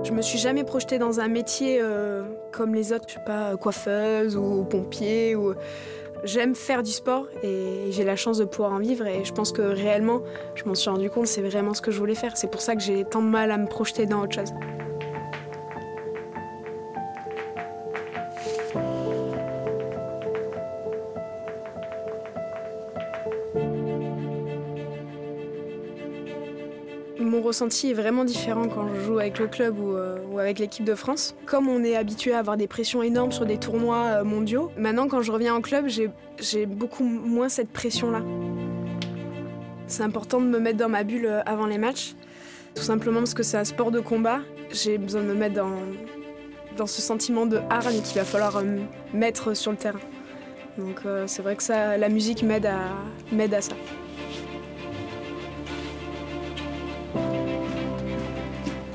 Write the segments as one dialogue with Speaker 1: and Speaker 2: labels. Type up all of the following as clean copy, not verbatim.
Speaker 1: Je me suis jamais projetée dans un métier comme les autres, je sais pas, coiffeuse ou pompier. J'aime faire du sport et j'ai la chance de pouvoir en vivre et je pense que réellement, je m'en suis rendu compte, c'est vraiment ce que je voulais faire. C'est pour ça que j'ai tant de mal à me projeter dans autre chose. Mon ressenti est vraiment différent quand je joue avec le club ou avec l'équipe de France. Comme on est habitué à avoir des pressions énormes sur des tournois mondiaux, maintenant quand je reviens en club, j'ai beaucoup moins cette pression-là. C'est important de me mettre dans ma bulle avant les matchs, tout simplement parce que c'est un sport de combat. J'ai besoin de me mettre dans ce sentiment de hargne qu'il va falloir mettre sur le terrain. Donc c'est vrai que ça, la musique m'aide à ça.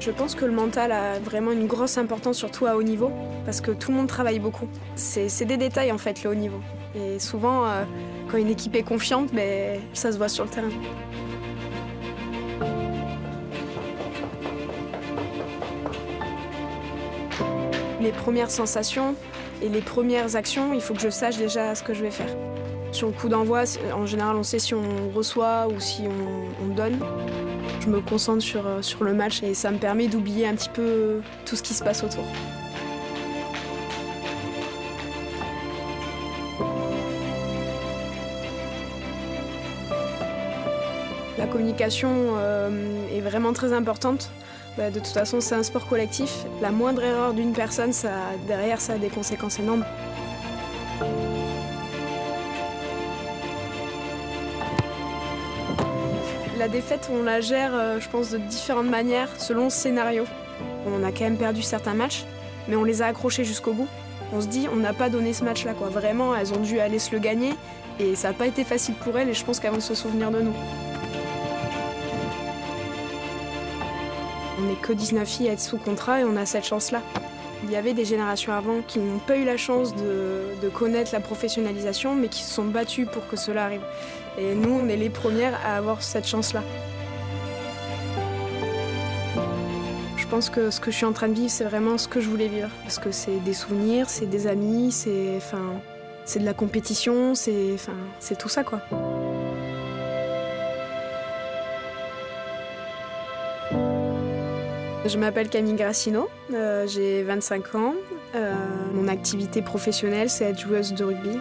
Speaker 1: Je pense que le mental a vraiment une grosse importance, surtout à haut niveau, parce que tout le monde travaille beaucoup. C'est des détails en fait, le haut niveau. Et souvent, quand une équipe est confiante, ça se voit sur le terrain. Les premières sensations et les premières actions, il faut que je sache déjà ce que je vais faire. Sur le coup d'envoi, en général, on sait si on reçoit ou si on donne. Je me concentre sur le match et ça me permet d'oublier un petit peu tout ce qui se passe autour. La communication est vraiment très importante. De toute façon, c'est un sport collectif. La moindre erreur d'une personne, derrière, ça a des conséquences énormes. La défaite, on la gère, je pense, de différentes manières, selon le scénario. On a quand même perdu certains matchs, mais on les a accrochés jusqu'au bout. On se dit, on n'a pas donné ce match-là, quoi. Vraiment, elles ont dû aller se le gagner, et ça n'a pas été facile pour elles, et je pense qu'elles vont se souvenir de nous. On n'est que 19 filles à être sous contrat, et on a cette chance-là. Il y avait des générations avant qui n'ont pas eu la chance de connaître la professionnalisation, mais qui se sont battues pour que cela arrive. Et nous, on est les premières à avoir cette chance-là. Je pense que ce que je suis en train de vivre, c'est vraiment ce que je voulais vivre. Parce que c'est des souvenirs, c'est des amis, c'est de la compétition, c'est tout ça, quoi. Je m'appelle Camille Grassino, j'ai 25 ans. Mon activité professionnelle, c'est être joueuse de rugby.